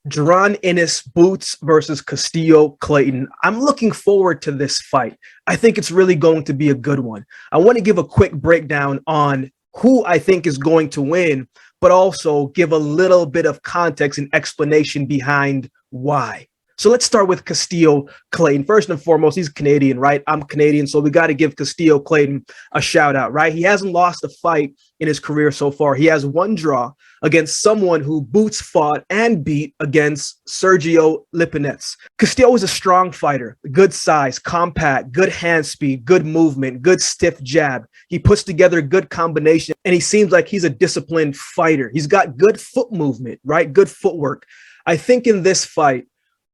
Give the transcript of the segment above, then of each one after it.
Jaron Ennis Boots versus Custio Clayton. I'm looking forward to this fight. I think it's really going to be a good one. I want to give a quick breakdown on who I think is going to win, but also give a little bit of context and explanation behind why. So let's start with Custio Clayton. First and foremost, he's Canadian, right? I'm Canadian, so we got to give Custio Clayton a shout out, right? He hasn't lost a fight in his career so far. He has one draw against someone who Boots fought and beat against Sergio Lipinets. Custio is a strong fighter, good size, compact, good hand speed, good movement, good stiff jab. He puts together a good combination, and he seems like he's a disciplined fighter. He's got good foot movement, right? Good footwork. I think in this fight,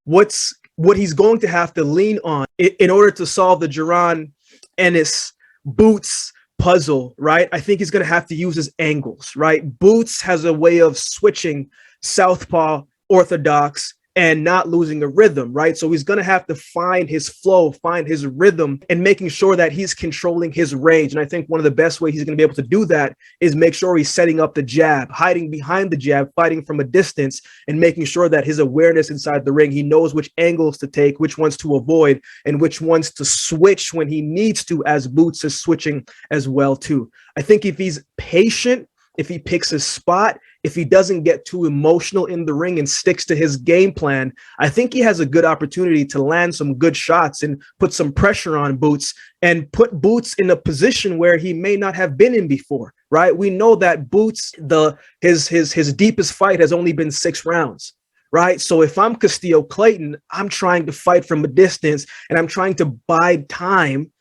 what he's going to have to lean on in order to solve the Jaron Ennis Boots puzzle, right? I think he's going to have to use his angles, right? Boots has a way of switching southpaw, orthodox, and not losing a rhythm, right? So he's going to have to find his flow, find his rhythm, and making sure that he's controlling his range. And I think one of the best ways he's going to be able to do that is make sure he's setting up the jab, hiding behind the jab, fighting from a distance, and making sure that his awareness inside the ring, he knows which angles to take, which ones to avoid, and which ones to switch when he needs to, as Boots is switching as well too. I think if he's patient, if he picks his spot, if he doesn't get too emotional in the ring and sticks to his game plan, I think he has a good opportunity to land some good shots and put some pressure on Boots and put Boots in a position where he may not have been in before, right? We know that Boots, his deepest fight has only been 6 rounds. Right. So if I'm Custio Clayton, I'm trying to fight from a distance and I'm trying to bide time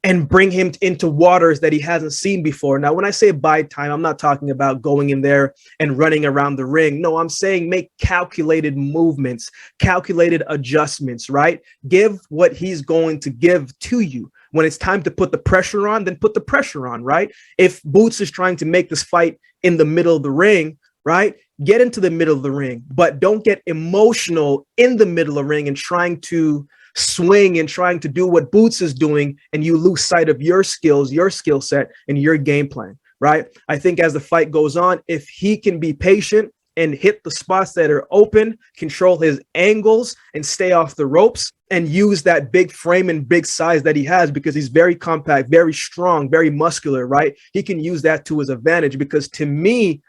and bring him into waters that he hasn't seen before. Now, when I say buy time, I'm not talking about going in there and running around the ring. No, I'm saying make calculated movements, calculated adjustments, right? Give what he's going to give to you. When it's time to put the pressure on, then put the pressure on, right? If Boots is trying to make this fight in the middle of the ring, right? Get into the middle of the ring, but don't get emotional in the middle of the ring and trying to swing and trying to do what Boots is doing, and you lose sight of your skills, your skill set, and your game plan, right? I think as the fight goes on, if he can be patient and hit the spots that are open, control his angles, and stay off the ropes, and use that big frame and big size that he has, because he's very compact, very strong, very muscular, right? He can use that to his advantage, because to me,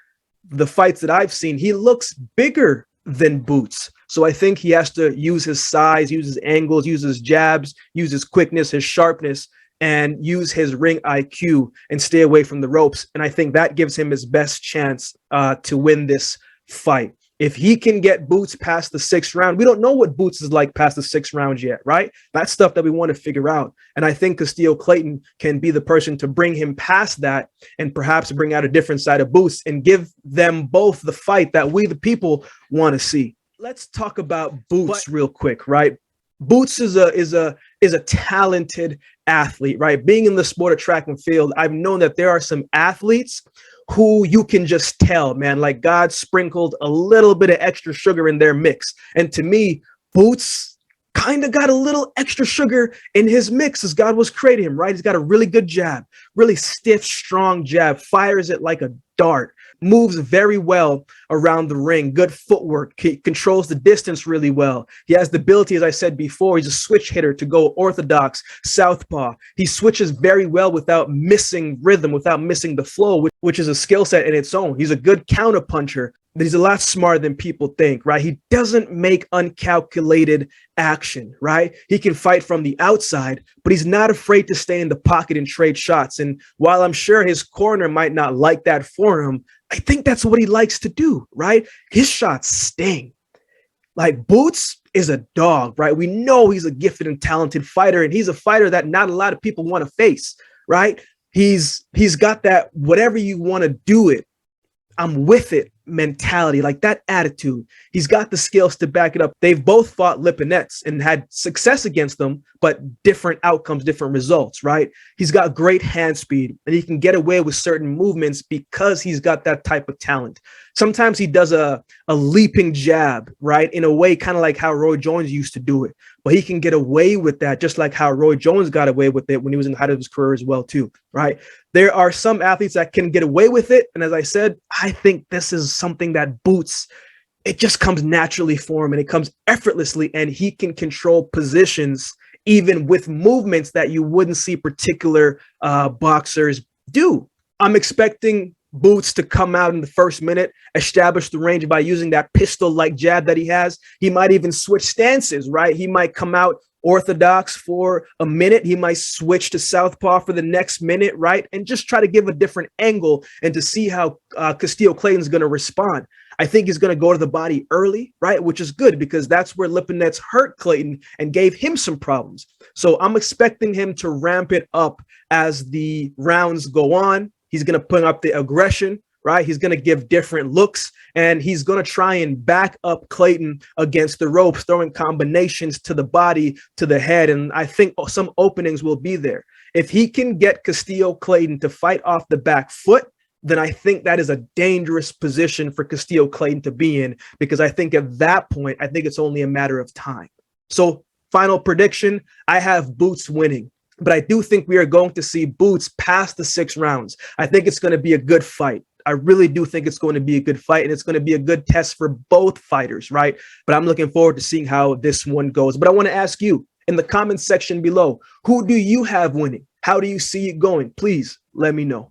the fights that I've seen, he looks bigger than Boots. So I think he has to use his size, use his angles, use his jabs, use his quickness, his sharpness, and use his ring IQ and stay away from the ropes. And I think that gives him his best chance to win this fight. If he can get Boots past the 6th round, we don't know what Boots is like past the 6th round yet, right? That's stuff that we want to figure out. And I think Custio Clayton can be the person to bring him past that and perhaps bring out a different side of Boots and give them both the fight that we, the people, want to see. Let's talk about Boots real quick, right? Boots is a talented athlete, right? Being in the sport of track and field, I've known that there are some athletes who you can just tell, man, like God sprinkled a little bit of extra sugar in their mix. And to me, Boots kind of got a little extra sugar in his mix as God was creating him, right? He's got a really good jab, really stiff, strong jab, fires it like a dart, moves very well around the ring, good footwork, he controls the distance really well. He has the ability, as I said before, he's a switch hitter to go orthodox, southpaw. He switches very well without missing rhythm, without missing the flow, which is a skill set in its own. He's a good counter puncher. But he's a lot smarter than people think, right? He doesn't make uncalculated action, right? He can fight from the outside, but he's not afraid to stay in the pocket and trade shots. And while I'm sure his corner might not like that for him, I think that's what he likes to do, right? His shots sting. Like Boots is a dog, right? We know he's a gifted and talented fighter, and he's a fighter that not a lot of people want to face, right? He's got that whatever you want to do it, I'm with it mentality, like that attitude. He's got the skills to back it up. They've both fought Lipinets and had success against them, but different outcomes, different results, right? He's got great hand speed and he can get away with certain movements because he's got that type of talent. Sometimes he does a leaping jab, right? In a way, kind of like how Roy Jones used to do it, but he can get away with that just like how Roy Jones got away with it when he was in the height of his career as well too, right? There are some athletes that can get away with it. And as I said, I think this is something that Boots it just comes naturally for him and it comes effortlessly, and he can control positions even with movements that you wouldn't see particular boxers do. I'm expecting Boots to come out in the first minute, establish the range by using that pistol-like jab that he has. He might even switch stances, right? He might come out orthodox for a minute. He might switch to southpaw for the next minute, right? And just try to give a different angle and to see how Custio Clayton's going to respond. I think he's going to go to the body early, right? Which is good because that's where Lipinets hurt Clayton and gave him some problems. So I'm expecting him to ramp it up as the rounds go on. He's going to put up the aggression, right? He's going to give different looks, and he's going to try and back up Clayton against the ropes, throwing combinations to the body, to the head. And I think some openings will be there. If he can get Custio Clayton to fight off the back foot, then I think that is a dangerous position for Custio Clayton to be in, because I think at that point, I think it's only a matter of time. So final prediction, I have Boots winning. But I do think we are going to see Boots past the 6 rounds. I think it's going to be a good fight. I really do think it's going to be a good fight, and it's going to be a good test for both fighters, right? But I'm looking forward to seeing how this one goes. But I want to ask you in the comments section below, who do you have winning? How do you see it going? Please let me know.